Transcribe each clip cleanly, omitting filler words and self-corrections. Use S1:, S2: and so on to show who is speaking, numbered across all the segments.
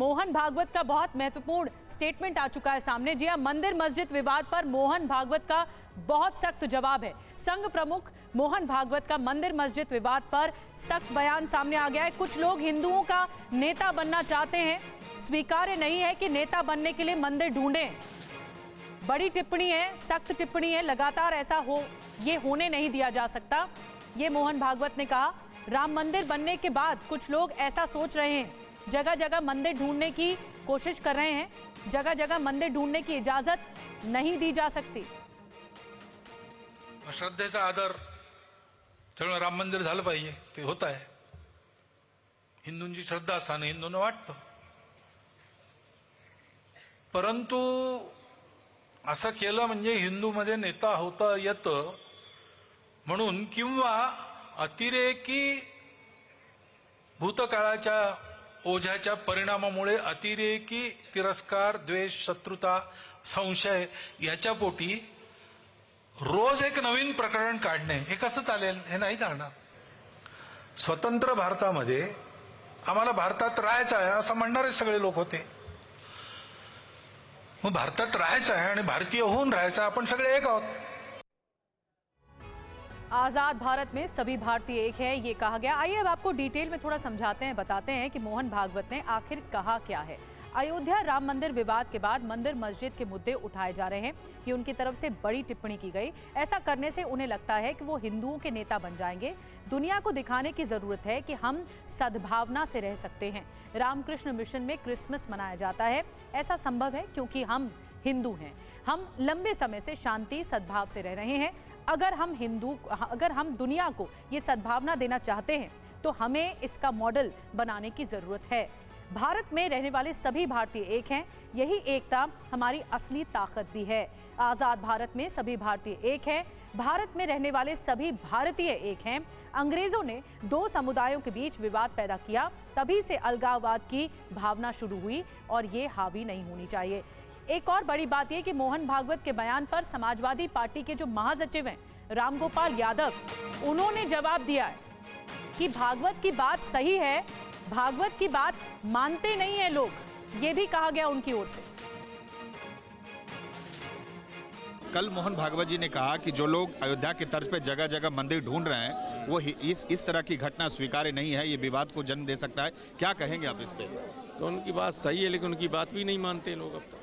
S1: मोहन भागवत का बहुत महत्वपूर्ण स्टेटमेंट आ चुका है सामने। जी हां, मंदिर मस्जिद विवाद पर मोहन भागवत का बहुत सख्त जवाब है। संघ प्रमुख मोहन भागवत का मंदिर मस्जिद विवाद पर सख्त बयान सामने आ गया है। कुछ लोग हिंदुओं का नेता बनना चाहते हैं, स्वीकार्य नहीं है कि नेता बनने के लिए मंदिर ढूंढें। बड़ी टिप्पणी है, सख्त टिप्पणी है, लगातार ऐसा ये होने नहीं दिया जा सकता, ये मोहन भागवत ने कहा। राम मंदिर बनने के बाद कुछ लोग ऐसा सोच रहे हैं, जगह जगह मंदिर ढूंढने की कोशिश कर रहे हैं, जगह जगह मंदिर ढूंढने की इजाजत नहीं दी जा सकती।
S2: श्रद्धेचा आदर त्यामुळे राम मंदिर झालं पाहिजे, ते होत आहे। हिंदूंची श्रद्धा असताना हिंदूंना वाटतं, परंतु असं केलं म्हणजे हिंदूमध्ये नेता होता येतं म्हणून, किंवा अतिरेकी भूतकाळाच्या ओझ्याच्या परिणामामुळे अतिरेकी तिरस्कार, द्वेष, शत्रुता, संशय याच्या पोटी रोज एक नवीन प्रकरण काढणे हे कसं चालेल? हे नाही चालणार। स्वतंत्र भारतामध्ये आम्हाला भारतात राहायचं आहे असं म्हणणारे सगळे लोक होते। मग भारतात राहायचं आहे आणि भारतीय होऊन राहायचं, आपण सगळे एक आहोत।
S1: आजाद भारत में सभी भारतीय एक है, ये कहा गया। आइए अब आपको डिटेल में थोड़ा समझाते हैं, बताते हैं कि मोहन भागवत ने आखिर कहा क्या है। अयोध्या राम मंदिर विवाद के बाद मंदिर मस्जिद के मुद्दे उठाए जा रहे हैं। ये उनकी तरफ से बड़ी टिप्पणी की गई। ऐसा करने से उन्हें लगता है कि वो हिंदुओं के नेता बन जाएंगे। दुनिया को दिखाने की जरूरत है कि हम सद्भावना से रह सकते हैं। रामकृष्ण मिशन में क्रिसमस मनाया जाता है, ऐसा संभव है क्योंकि हम हिंदू हैं। हम लंबे समय से शांति सद्भाव से रह रहे हैं। अगर हम दुनिया को ये सद्भावना देना चाहते हैं तो हमें इसका मॉडल बनाने की जरूरत है। भारत में रहने वाले सभी भारतीय एक हैं, यही एकता हमारी असली ताकत भी है। आजाद भारत में सभी भारतीय एक हैं, भारत में रहने वाले सभी भारतीय एक हैं। अंग्रेजों ने दो समुदायों के बीच विवाद पैदा किया, तभी से अलगाववाद की भावना शुरू हुई और ये हावी नहीं होनी चाहिए। एक और बड़ी बात यह कि मोहन भागवत के बयान पर समाजवादी पार्टी के जो महासचिव हैं रामगोपाल यादव, उन्होंने जवाब दिया है कि भागवत की बात सही है, भागवत की बात मानते नहीं है लोग, ये भी कहा गया उनकी ओर से।
S3: कल मोहन भागवत जी ने कहा कि जो लोग अयोध्या के तर्ज पे जगह जगह मंदिर ढूंढ रहे हैं वो इस तरह की घटना स्वीकार्य नहीं है, ये विवाद को जन्म दे सकता है। क्या कहेंगे आप इस पे?
S4: तो उनकी बात सही है, लेकिन उनकी बात भी नहीं मानते लोग अब तक।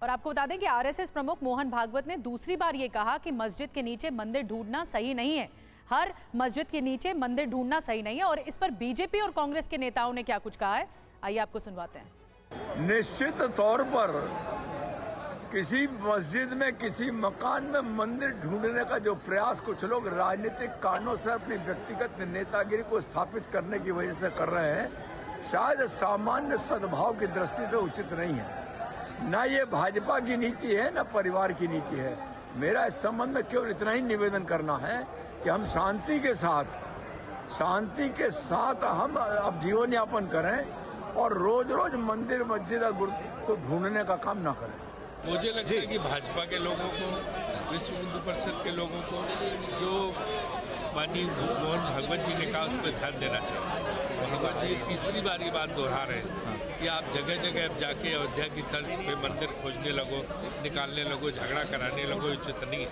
S1: और आपको बता दें कि आरएसएस प्रमुख मोहन भागवत ने दूसरी बार ये कहा कि मस्जिद के नीचे मंदिर ढूंढना सही नहीं है। हर मस्जिद के नीचे मंदिर ढूंढना सही नहीं है। और इस पर बीजेपी और कांग्रेस के नेताओं ने क्या कुछ कहा है, आइए आपको सुनवाते हैं।
S5: निश्चित तौर पर किसी मस्जिद में, किसी मकान में मंदिर ढूंढने का जो प्रयास कुछ लोग राजनीतिक कारणों से अपनी व्यक्तिगत नेतागिरी को स्थापित करने की वजह से कर रहे हैं, शायद सामान्य सद्भाव की दृष्टि से उचित नहीं है। ना ये भाजपा की नीति है, ना परिवार की नीति है। मेरा इस संबंध में केवल इतना ही निवेदन करना है कि हम शांति के साथ हम अब जीवन यापन करें और रोज रोज मंदिर मस्जिद को ढूंढने का काम ना करें।
S4: मुझे लगता है कि भाजपा के लोगों को, विश्व हिंदू परिषद के लोगों को जो माननीय मोहन भागवत जी ने कहा उस पर ध्यान देना चाहिए। भागवत जी तीसरी बार ये बात दोहरा रहे हैं कि आप जगह जगह अब जाके अयोध्या की तर्ज पे मंदिर खोजने लगो, निकालने लगो, झगड़ा कराने लगो, उचित नहीं है।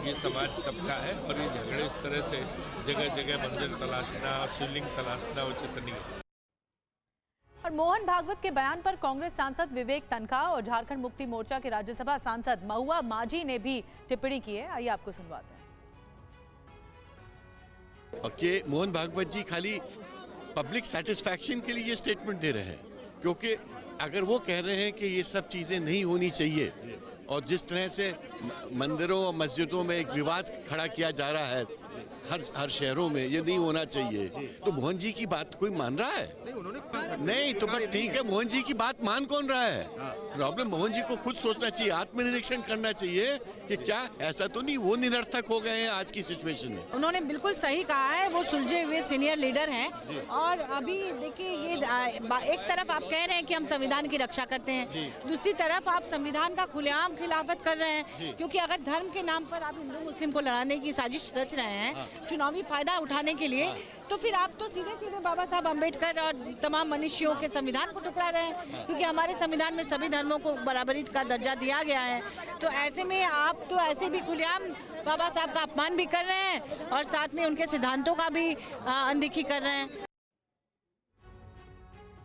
S4: ये समाज सबका है और ये झगड़े इस तरह से जगह जगह मंदिर तलाशना, शिवलिंग तलाशना उचित नहीं है।
S1: और मोहन भागवत के बयान पर कांग्रेस सांसद विवेक तनखा और झारखंड मुक्ति मोर्चा के राज्यसभा सांसद महुआ माझी ने भी टिप्पणी की है, आइए आपको सुनवाते हैं।
S6: कि मोहन भागवत जी खाली पब्लिक सेटिस्फैक्शन के लिए ये स्टेटमेंट दे रहे हैं, क्योंकि अगर वो कह रहे हैं कि ये सब चीज़ें नहीं होनी चाहिए और जिस तरह से मंदिरों और मस्जिदों में एक विवाद खड़ा किया जा रहा है हर शहरों में, ये नहीं होना चाहिए, तो मोहन जी की बात कोई मान रहा है? नहीं तो बट ठीक है, मोहन जी की बात मान कौन रहा है? प्रॉब्लम मोहन जी को खुद सोचना चाहिए, आत्मनिरीक्षण करना चाहिए कि क्या ऐसा तो नहीं वो निरर्थक हो गए हैं आज की सिचुएशन में।
S7: उन्होंने बिल्कुल सही कहा है, वो सुलझे हुए सीनियर लीडर हैं। और अभी देखिए ये एक तरफ आप कह रहे हैं कि हम संविधान की रक्षा करते हैं, दूसरी तरफ आप संविधान का खुलेआम खिलाफत कर रहे हैं, क्योंकि अगर धर्म के नाम पर आप हिंदू मुस्लिम को लड़ाने की साजिश रच रहे हैं चुनावी फायदा उठाने के लिए, तो फिर आप तो सीधे सीधे बाबा साहब अम्बेडकर और तमाम मनुष्यों के संविधान को ठुकरा रहे हैं, क्योंकि हमारे संविधान में सभी धर्मों को बराबरी का दर्जा दिया गया है। तो ऐसे में आप तो ऐसे भी खुलेआम बाबा साहब का अपमान भी कर रहे हैं और साथ में उनके सिद्धांतों का भी अनदेखी कर रहे हैं।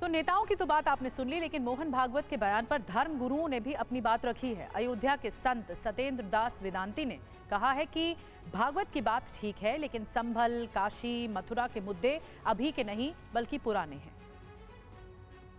S1: तो नेताओं की तो बात आपने सुन ली, लेकिन मोहन भागवत के बयान पर धर्म गुरुओं ने भी अपनी बात रखी है। अयोध्या के संत सतेंद्र दास वेदांती ने कहा है कि भागवत की बात ठीक है, लेकिन संभल, काशी, मथुरा के मुद्दे अभी के नहीं बल्कि पुराने हैं।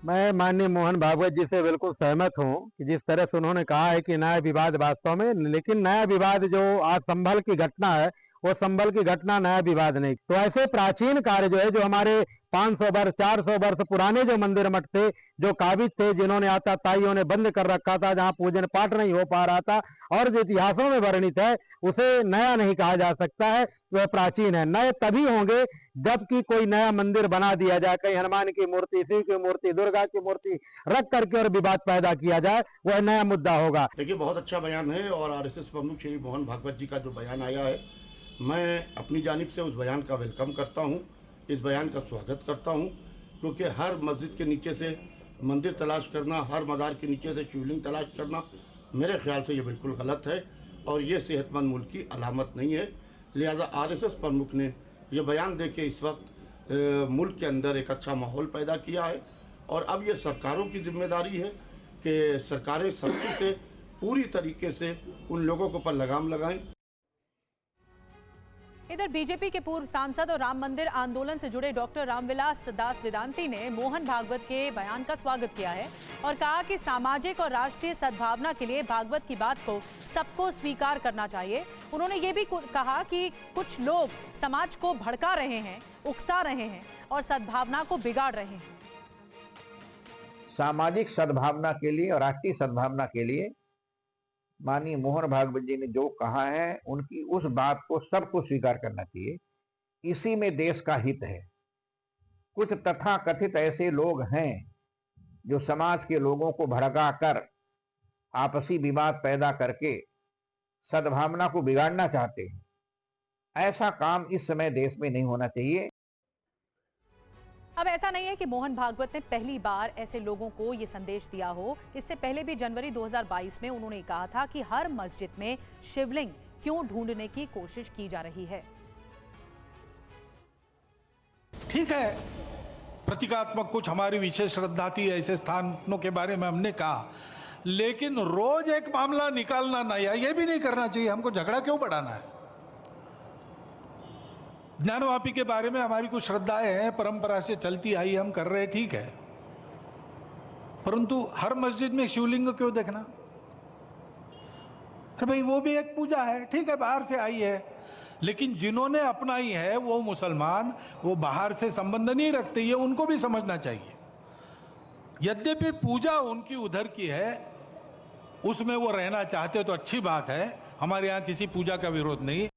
S8: मैं माननीय मोहन भागवत जी से बिल्कुल सहमत हूं कि जिस तरह से उन्होंने कहा है कि नया विवाद वास्तव में, लेकिन नया विवाद जो आज संभल की घटना है वो संभल की घटना नया विवाद नहीं। तो ऐसे प्राचीन कार्य जो है, जो हमारे 500 वर्ष 400 वर्ष पुराने जो मंदिर मठ थे, जो काबिज थे, जिन्होंने आताताइयों ने बंद कर रखा था, जहां पूजन पाठ नहीं हो पा रहा था और जो इतिहासों में वर्णित है, उसे नया नहीं कहा जा सकता है, वह प्राचीन है। नए तभी होंगे जबकि कोई नया मंदिर बना दिया जाए, कहीं हनुमान की मूर्ति, शिव की मूर्ति, दुर्गा की मूर्ति रख करके और विवाद पैदा किया जाए, वह नया मुद्दा होगा।
S9: देखिए, बहुत अच्छा बयान है और आरएसएस प्रमुख श्री मोहन भागवत जी का जो बयान आया है, मैं अपनी जानिब से उस बयान का वेलकम करता हूं, इस बयान का स्वागत करता हूं, क्योंकि हर मस्जिद के नीचे से मंदिर तलाश करना, हर मज़ार के नीचे से शिवलिंग तलाश करना, मेरे ख्याल से ये बिल्कुल गलत है और ये सेहतमंद मुल्क की अलामत नहीं है। लिहाजा आरएसएस प्रमुख ने ये बयान दे के इस वक्त मुल्क के अंदर एक अच्छा माहौल पैदा किया है और अब ये सरकारों की जिम्मेदारी है कि सरकारें सख्ती से पूरी तरीके से उन लोगों के ऊपर लगाम लगाएं।
S1: इधर बीजेपी के पूर्व सांसद और राम मंदिर आंदोलन से जुड़े डॉक्टर रामविलास दास वेदांती ने मोहन भागवत के बयान का स्वागत किया है और कहा कि सामाजिक और राष्ट्रीय सद्भावना के लिए भागवत की बात को सबको स्वीकार करना चाहिए। उन्होंने ये भी कहा कि कुछ लोग समाज को भड़का रहे हैं, उकसा रहे हैं और सद्भावना को बिगाड़ रहे हैं।
S10: सामाजिक सद्भावना के लिए और राष्ट्रीय सद्भावना के लिए माननीय मोहन भागवत जी ने जो कहा है, उनकी उस बात को सबको स्वीकार करना चाहिए। इसी में देश का हित है। कुछ तथाकथित ऐसे लोग हैं जो समाज के लोगों को भड़का कर आपसी विवाद पैदा करके सद्भावना को बिगाड़ना चाहते हैं। ऐसा काम इस समय देश में नहीं होना चाहिए।
S1: अब ऐसा नहीं है कि मोहन भागवत ने पहली बार ऐसे लोगों को ये संदेश दिया हो। इससे पहले भी जनवरी 2022 में उन्होंने कहा था कि हर मस्जिद में शिवलिंग क्यों ढूंढने की कोशिश की जा रही है।
S2: ठीक है, प्रतीकात्मक कुछ हमारी विशेष श्रद्धा थी, ऐसे स्थानों के बारे में हमने कहा, लेकिन रोज एक मामला निकालना नया, ये भी नहीं करना चाहिए। हमको झगड़ा क्यों बढ़ाना है? ज्ञानवापी के बारे में हमारी कुछ श्रद्धाएं हैं, परंपरा से चलती आई, हम कर रहे हैं, ठीक है, परंतु हर मस्जिद में शिवलिंग क्यों देखना? तो भाई वो भी एक पूजा है, ठीक है, बाहर से आई है, लेकिन जिन्होंने अपनाई है वो मुसलमान, वो बाहर से संबंध नहीं रखते, ये उनको भी समझना चाहिए। यद्यपि पूजा उनकी उधर की है, उसमें वो रहना चाहते तो अच्छी बात है, हमारे यहाँ किसी पूजा का विरोध नहीं,